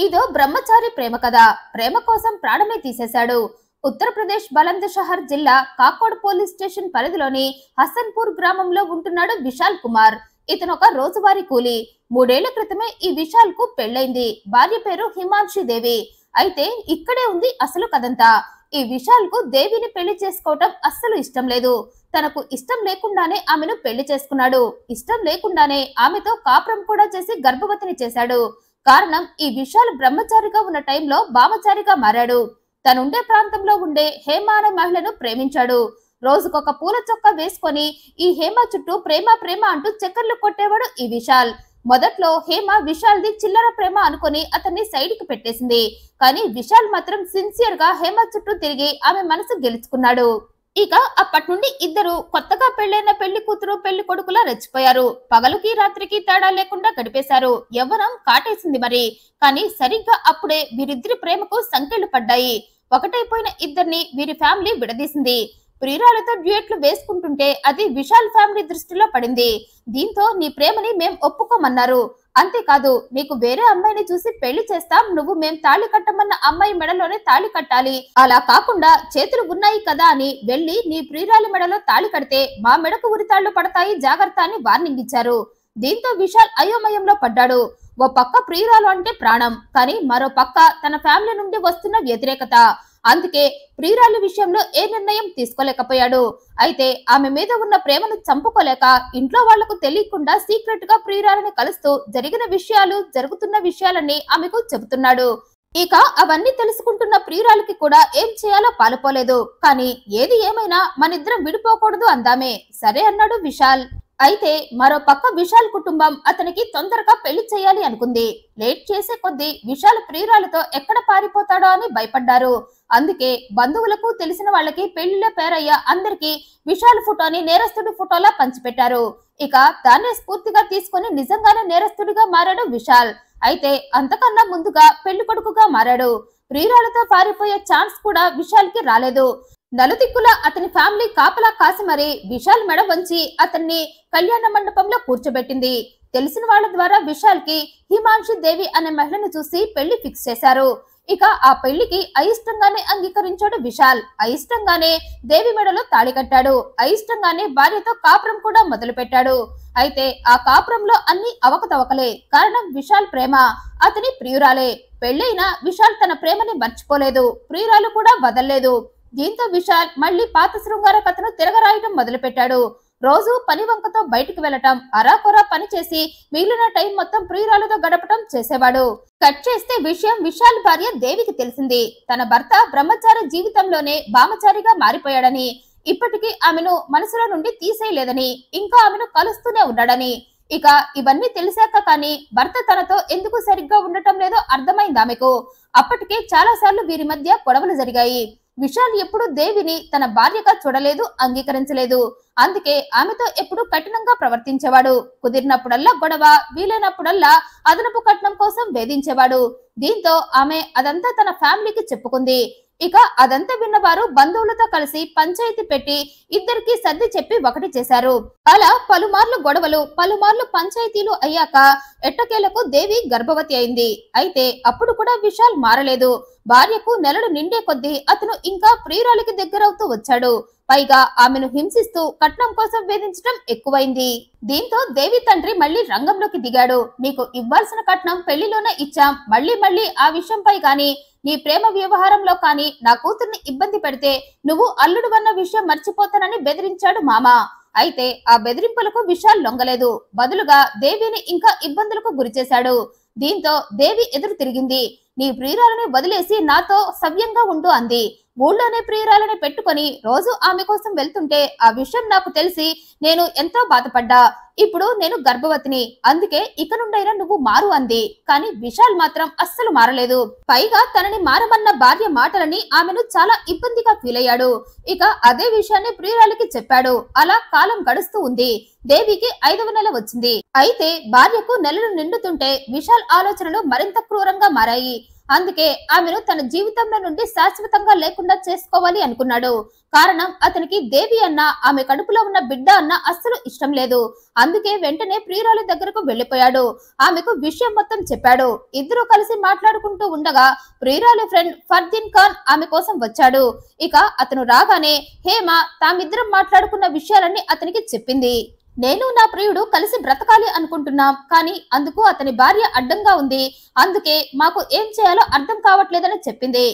ఇదో బ్రహ్మచారి ప్రేమ కథ. ప్రేమ కోసం ప్రాణమే తీసేశాడు. ఉత్తరప్రదేశ్ బలంద్ షహర్ జిల్లా కాకోడ్ పోలీస్ స్టేషన్ పరిధిలోని హసన్పూర్ గ్రామంలో ఉంటున్నాడు విశాల్ కుమార్. ఇతను ఒక రోజువారీ కూలీ. 3 ఏళ్ల క్రితమే ఈ విశాల్ కు పెళ్లైంది. భార్య పేరు హిమాన్షి దేవి. అయితే ఇక్కడే ఉంది అసలు కథంతా. ఈ విశాల్ కు దేవిని పెళ్లి చేసుకోవటం అస్సలు ఇష్టం లేదు. తనకు ఇష్టం లేకుండానే ఆమెను పెళ్లి చేసుకున్నాడు. ఇష్టం లేకుండానే ఆమెతో కాపురం కూడా చేసి గర్భవతిని చేశాడు. కారణం, ఈ విశాల్ బ్రహ్మచారిగా ఉన్న టైంలో బామచారిగా మారాడు. తనుండే ప్రాంతంలో ఉండే హేమ అనే మహిళను ప్రేమించాడు. రోజుకొక పూల చొక్కా వేసుకొని ఈ హేమ చుట్టూ ప్రేమ ప్రేమ అంటూ చక్కర్లు కొట్టేవాడు ఈ విశాల్. మొదట్లో హేమ విశాల్ది చిల్లర ప్రేమ అనుకుని అతన్ని సైడ్ కి పెట్టేసింది. కానీ విశాల్ మాత్రం సిన్సియర్ గా హేమ చుట్టూ తిరిగి ఆమె మనసు గెలుచుకున్నాడు. ఇక అప్పటి నుండి ఇద్దరు కొత్తగా పెళ్లైన పెళ్లి కూతురు పెళ్లి కొడుకులా రెచ్చిపోయారు. పగలుకి రాత్రికి తేడా లేకుండా గడిపేశారు. యవ్వనం కాటేసింది మరి. కానీ సరిగ్గా అప్పుడే వీరిద్దరి ప్రేమకు సంకెళ్లు పడ్డాయి. ఒకటైపోయిన ఇద్దరిని వీరి ఫ్యామిలీ విడదీసింది. ప్రియురాలతో డ్యూయెట్లు వేసుకుంటుంటే అది విశాల్ ఫ్యామిలీ దృష్టిలో పడింది. దీంతో నీ ప్రేమని మేం ఒప్పుకోమన్నారు. అంతేకాదు, నీకు వేరే అమ్మాయిని చూసి పెళ్లి చేస్తాం, నువ్వు మేం తాళి కట్టమన్న అమ్మాయి మెడలోనే తాళి కట్టాలి. అలా కాకుండా చేతులు ఉన్నాయి కదా అని వెళ్లి నీ ప్రియురాలి మెడలో తాళి కడితే మా మెడకు ఉరితాళ్లు పడతాయి, జాగ్రత్త అని వార్నింగ్ ఇచ్చారు. దీంతో విశాల్ అయోమయంలో పడ్డాడు. ఓ పక్క ప్రియురాలు అంటే ప్రాణం, కానీ మరో పక్క తన ఫ్యామిలీ నుండి వస్తున్న వ్యతిరేకత. అందుకే ప్రియురాలి విషయంలో ఏ నిర్ణయం తీసుకోలేకపోయాడు. అయితే ఆమె మీద ఉన్న ప్రేమను చంపుకోలేక ఇంట్లో వాళ్లకు తెలియకుండా సీక్రెట్ గా ప్రియురాలిని కలుస్తూ జరుగుతున్న విషయాలన్నీ ఆమెకు చెబుతున్నాడు. ఇక అవన్నీ తెలుసుకుంటున్న ప్రియురాలికి కూడా ఏం చేయాలో పాలుపోలేదు. కానీ ఏది ఏమైనా మనిద్దరం విడిపోకూడదు అందామే. సరే అన్నాడు విశాల్. అయితే మరో పక్క విశాల్ కుటుంబం అతనికి తొందరగా పెళ్లి చేయాలి అనుకుంది. లేట్ చేసే కొద్దీ విశాల్ ప్రియురాలతో ఎక్కడ పారిపోతాడో అని భయపడ్డారు. అందుకే బంధువులకు తెలిసిన వాళ్ళకి పెళ్లిలో పేరయ్య అందరికీ విశాల్ ఫోటోని నేరస్తుడి ఫోటోలా పంచిపెట్టారు. ఇక దాన్నే స్ఫూర్తిగా తీసుకుని నిజంగానే నేరస్తుడిగా మారాడు విశాల్. అయితే అంతకన్నా ముందుగా పెళ్లి కొడుకుగా మారాడు. ప్రియురాలతో పారిపోయే ఛాన్స్ కూడా విశాల్ కి రాలేదు. నలుదిక్కులా అతని ఫ్యామిలీ కాపలా కాసి మరి విశాల్ మెడ వంచి అతన్ని కళ్యాణ మండపంలో కూర్చోబెట్టింది. తెలిసిన వాళ్ళ ద్వారా విశాల్ కి హిమాన్షి దేవి అనే మహిళను చూసి పెళ్లి ఫిక్స్ చేశారు. ఇక ఆ పెళ్లికి అయిష్టంగానే అంగీకరించాడు విశాల్. అయిష్టంగానే దేవి మెడలో తాళి కట్టాడు. అయిష్టంగానే భార్యతో కాపురం కూడా మొదలు పెట్టాడు. అయితే ఆ కాపురంలో అన్ని అవకతవకలే. కారణం విశాల్ ప్రేమ, అతని ప్రియురాలే. పెళ్లైన విశాల్ తన ప్రేమని మర్చిపోలేదు, ప్రియురాలు కూడా వదల్లేదు. దీంతో విశాల్ మళ్లీ పాత శృంగార కథను తిరగరాయటం మొదలు పెట్టాడు. రోజు పని వంకతో బయటికి వెళ్లటం, అరాకొరా పని చేసి మిగిలిన టైం మొత్తం ప్రియురాలతో గడపటం చేసేవాడు. కట్ చేస్తే విషయం విశాల్ భార్య దేవికి తెలిసింది. తన భర్త బ్రహ్మచారి జీవితంలోనే బామచారిగా మారిపోయాడని, ఇప్పటికీ ఆమెను మనసులో నుండి తీసేయలేదని, ఇంకా ఆమెను కలుస్తూనే ఉన్నాడని. ఇక ఇవన్నీ తెలిసాక కానీ భర్త తనతో ఎందుకు సరిగ్గా ఉండటం లేదో అర్థమైంది ఆమెకు. అప్పటికే చాలా సార్లు వీరి మధ్య గొడవలు జరిగాయి. విశాల్ ఎప్పుడు దేవిని తన భార్యగా చూడలేదు, అంగీకరించలేదు. అందుకే ఆమెతో ఎప్పుడు కఠినంగా ప్రవర్తించేవాడు. కుదిరినప్పుడల్లా గొడవ, వీలైనప్పుడల్లా అదనపు కట్నం కోసం వేధించేవాడు. దీంతో ఆమె అదంతా తన ఫ్యామిలీకి చెప్పుకుంది. ఇక అదంతా విన్నవారు బంధువులతో కలిసి పంచాయతీ పెట్టి ఇద్దరికి సర్ది చెప్పి ఒకటి చేశారు. అలా పలుమార్లు గొడవలు, పలుమార్లు పంచాయతీలు అయ్యాక ఎట్టకేలకు దేవి గర్భవతి అయింది. అయితే అప్పుడు కూడా విశాల్ మారలేదు. భార్యకు నెలలు నిండే కొద్దీ అతను ఇంకా ప్రియురాలికి దగ్గరవుతూ వచ్చాడు. పైగా ఆమెను హింసిస్తూ కట్నం కోసం వేధించడం ఎక్కువైంది. దీంతో దేవి తండ్రి మళ్లీ రంగంలోకి దిగాడు. నీకు ఇవ్వాల్సిన కట్నం పెళ్లిలోనే ఇచ్చాం, మళ్లీ ఆ విషయంపై గాని నీ ప్రేమ వ్యవహారంలో కానీ నా కూతుర్ని ఇబ్బంది పెడితే నువ్వు అల్లుడు అన్న విషయం మర్చిపోతానని బెదిరించాడు మామ. అయితే ఆ బెదిరింపులకు విశాల్ లొంగలేదు. బదులుగా దేవిని ఇంకా ఇబ్బందులకు గురిచేశాడు. దీంతో దేవి ఎదురు తిరిగింది. నీ ప్రియురాలని వదిలేసి నాతో సవ్యంగా ఉండు అంది. ఊళ్ళోనే ప్రియురాలని పెట్టుకొని రోజు ఆమె కోసం వెళ్తుంటే ఆ విషయం నాకు తెలిసి నేను ఎంతో బాధపడ్డా. ఇప్పుడు నేను గర్భవతిని, అందుకే ఇక నుండైనా నువ్వు మారు అంది. కానీ విశాల్ మాత్రం అస్సలు మారలేదు. పైగా తనని మారమన్న భార్య మాటలని ఆమెను చాలా ఇబ్బందిగా ఫీల్ అయ్యాడు. ఇక అదే విషయాన్ని ప్రియురాలికి చెప్పాడు. అలా కాలం గడుస్తూ ఉంది. దేవికి 5వ నెల వచ్చింది. అయితే భార్యకు నెలలు నిండుతుంటే విశాల్ ఆలోచనలు మరింత క్రూరంగా మారాయి. అందుకే ఆమెను తన జీవితంలో నుండి శాశ్వతంగా లేకుండా చేసుకోవాలి అనుకున్నాడు. కారణం అతనికి దేవి అన్న, ఆమె కడుపులో ఉన్న బిడ్డ అన్న అస్సలు ఇష్టం లేదు. అందుకే వెంటనే ప్రియురాలి దగ్గరకు వెళ్లిపోయాడు. ఆమెకు విషయం మొత్తం చెప్పాడు. ఇద్దరు కలిసి మాట్లాడుకుంటూ ఉండగా ప్రియురాలి ఫ్రెండ్ ఫర్దీన్ ఖాన్ ఆమె కోసం వచ్చాడు. ఇక అతను రాగానే హేమ తామిద్దరం మాట్లాడుకున్న విషయాలన్నీ అతనికి చెప్పింది. నేను నా ప్రియుడు కలిసి బ్రతకాలి అనుకుంటున్నాం, కానీ అందుకు అతని భార్య అడ్డంగా ఉంది. అందుకే మాకు ఏం చేయాలో అర్థం కావట్లేదని చెప్పింది.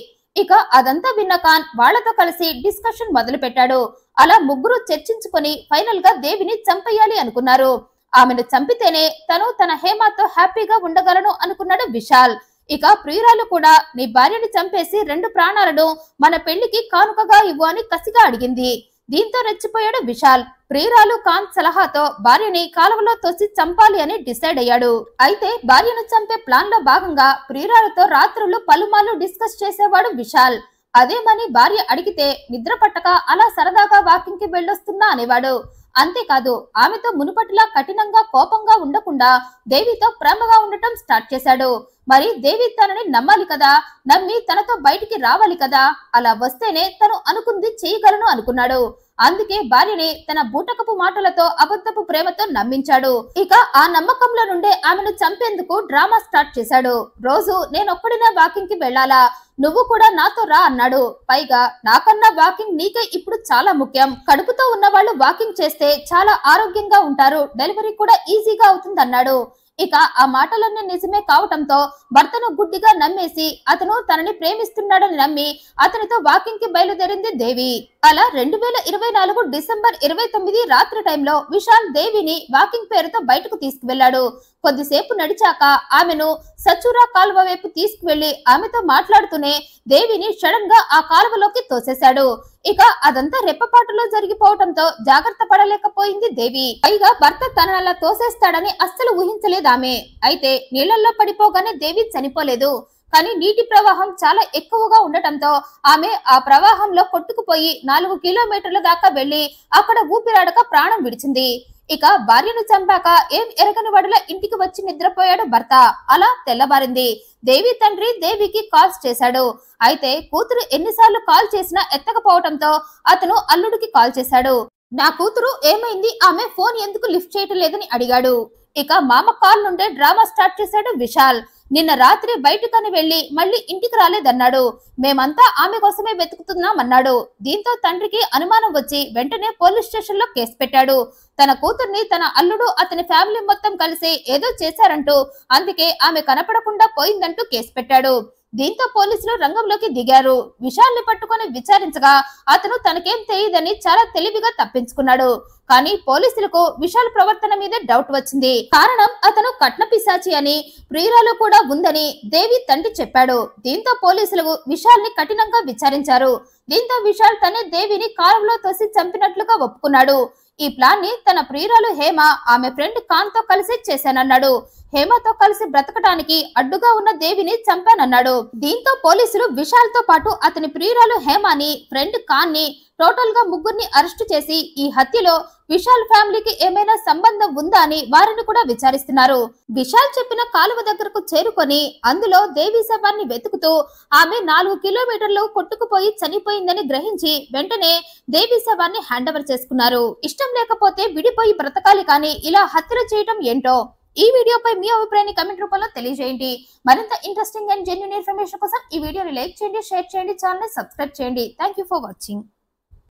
ఇక అదంతా విన్న ఖాన్ వాళ్లతో కలిసి డిస్కషన్ మొదలు పెట్టాడు. అలా ముగ్గురు చర్చించుకొని ఫైనల్ గా దేవిని చంపేయాలి అనుకున్నారు. ఆమెను చంపితేనే తను తన హేమతో హ్యాపీగా ఉండగలను అనుకున్నాడు విశాల్. ఇక ప్రియురాలు కూడా నీ భార్యని చంపేసి 2 ప్రాణాలను మన పెళ్లికి కానుకగా ఇవ్వు అని కసిగా అడిగింది. దీంతో రెచ్చిపోయాడు విశాల్. ప్రియురాలు ఖాన్ సలహాతో భార్యని కాలువలో తోసి చంపాలి అని డిసైడ్ అయ్యాడు. అయితే భార్యను చంపే ప్లాన్ లో భాగంగా ప్రియురాలతో రాత్రులు పలుమార్లు డిస్కస్ చేసేవాడు విశాల్. అదేమని భార్య అడిగితే నిద్ర పట్టక అలా సరదాగా వాకింగ్ కి వెళ్ళొస్తున్నా అనేవాడు. అంతేకాదు ఆమెతో మునుపటిలా కఠినంగా కోపంగా ఉండకుండా దేవితో ప్రేమగా ఉండటం స్టార్ట్ చేశాడు. మరి దేవి తనని నమ్మాలి కదా, నమ్మి తనతో బయటికి రావాలి కదా, అలా వస్తేనే తను అనుకుంది చేయగలను అనుకున్నాడు. అందుకే భార్యని తన బూటకపు మాటలతో అబద్ధపు ప్రేమతో నమ్మించాడు. ఇక ఆ నమ్మకంలో నుండే ఆమెను చంపేందుకు డ్రామా స్టార్ట్ చేశాడు. రోజు నేనొక్కడినే వాకింగ్ కి వెళ్లాలా, నువ్వు కూడా నాతో రా అన్నాడు. పైగా నాకన్నా వాకింగ్ నీకే ఇప్పుడు చాలా ముఖ్యం. కడుపుతో ఉన్న వాళ్ళు వాకింగ్ చేస్తే చాలా ఆరోగ్యంగా ఉంటారు, డెలివరీ కూడా ఈజీగా అవుతుందన్నాడు. ఇక ఆ మాటలన్నీ నిజమే కావటంతో భర్తను గుడ్డిగా నమ్మేసి అతను తనని ప్రేమిస్తున్నాడని నమ్మి అతనితో వాకింగ్ కి బయలుదేరింది దేవి. అలా 2024 డిసెంబర్ 29 రాత్రి టైంలో విశాల్ దేవిని వాకింగ్ పేరుతో బయటకు తీసుకువెళ్లాడు. కొద్దిసేపు నడిచాక ఆమెను సచూరా కాలువ వైపు తీసుకువెళ్లి ఆమెతో మాట్లాడుతూనే దేవిని సడన్ గా ఆ కాలువలోకి తోసేశాడు. ఇక అదంతా రెప్పపాటులో జరిగిపోవటంతో జాగ్రత్త పడలేకపోయింది దేవి. పైగా భర్త తనని అలా తోసేస్తాడని అస్సలు ఊహించలేదామె. అయితే నీళ్లలో పడిపోగానే దేవి చనిపోలేదు, కానీ నీటి ప్రవాహం చాలా ఎక్కువగా ఉండటంతో ఆమె ఆ ప్రవాహంలో కొట్టుకుపోయి 4 కిలోమీటర్ల దాకా వెళ్లి అక్కడ ఊపిరాడక ప్రాణం విడిచింది. ఇక భార్యను చంపాక ఏం ఎరగని వాడిలా ఇంటికి వచ్చి నిద్రపోయాడు భర్త. అలా తెల్లబారింది. దేవి తండ్రి దేవికి కాల్స్ చేశాడు. అయితే కూతురు ఎన్నిసార్లు కాల్ చేసినా ఎత్తకపోవటంతో అతను అల్లుడికి కాల్ చేశాడు. నా కూతురు ఏమైంది, ఆమె ఫోన్ ఎందుకు లిఫ్ట్ చేయటం లేదని అడిగాడు. ఇక మామ కాల్ నుండే డ్రామా స్టార్ట్ చేశాడు విశాల్. నిన్న రాత్రి బయటకని వెళ్లి మళ్ళీ ఇంటికి రాలేదన్నాడు. మేమంతా ఆమె కోసమే వెతుకుతున్నామన్నాడు. దీంతో తండ్రికి అనుమానం వచ్చి వెంటనే పోలీస్ స్టేషన్ లో కేసు పెట్టాడు. తన కూతుర్ని తన అల్లుడు అతని ఫ్యామిలీ మొత్తం కలిసి ఏదో చేశారంటూ, అందుకే ఆమె కనపడకుండా పోయిందంటూ కేసు పెట్టాడు. దీంతో పోలీసులు రంగంలోకి దిగారు. విశాల్ ని పట్టుకుని విచారించగా అతను తనకేం తెలియదని చాలా తెలివిగా తప్పించుకున్నాడు. కానీ పోలీసులకు విశాల్ ప్రవర్తన మీద డౌట్ వచ్చింది. కారణం అతను కట్న పిశాచి అని, ప్రియురాలు కూడా ఉందని దేవి తండ్రి చెప్పాడు. దీంతో పోలీసులు విశాల్ ని కఠినంగా విచారించారు. దీంతో విశాల్ తనే దేవిని కారులో తోసి చంపినట్లుగా ఒప్పుకున్నాడు. ఈ ప్లాన్ ని తన ప్రియురాలు హేమ ఆమె ఫ్రెండ్ ఖాన్ తో కలిసి చేశానన్నాడు. హేమతో కలిసి బ్రతకడానికి అడ్డుగా ఉన్న దేవిని చంపానన్నాడు. దీంతో పోలీసులు విశాల్ తో పాటు అతని ప్రియురాలు హేమని, ఫ్రెండ్ ఖాన్ ని, టోటల్ గా ముగ్గురిని అరెస్టు చేసి ఈ హత్యలో విశాల్ ఫ్యామిలీకి ఏమైనా సంబంధం ఉందా అని వారిని కూడా విచారిస్తున్నారు. విశాల్ చెప్పిన కాలువ దగ్గరకు చేరుకొని అందులో దేవి శవాన్ని వెతుకుతూ ఆమె 4 కిలోమీటర్లు కొట్టుకుపోయి చనిపోయిందని గ్రహించి వెంటనే దేవి శవాన్ని హ్యాండ్ ఓవర్ చేసుకున్నారు. ఇష్టం లేకపోతే విడిపోయి బ్రతకాలి, కానీ ఇలా హత్యలు చేయటం ఏంటో. ఈ వీడియోపై మీ అభిప్రాయాన్ని కామెంట్ రూపంలో తెలియజేయండి. మరింత ఇంట్రెస్టింగ్ అండ్ జెన్యూన్ ఇన్ఫర్మేషన్ కోసం ఈ వీడియోని లైక్ చేయండి, షేర్ చేయండి, ఛానల్ ని సబ్స్క్రైబ్ చేయండి. Thank you for watching.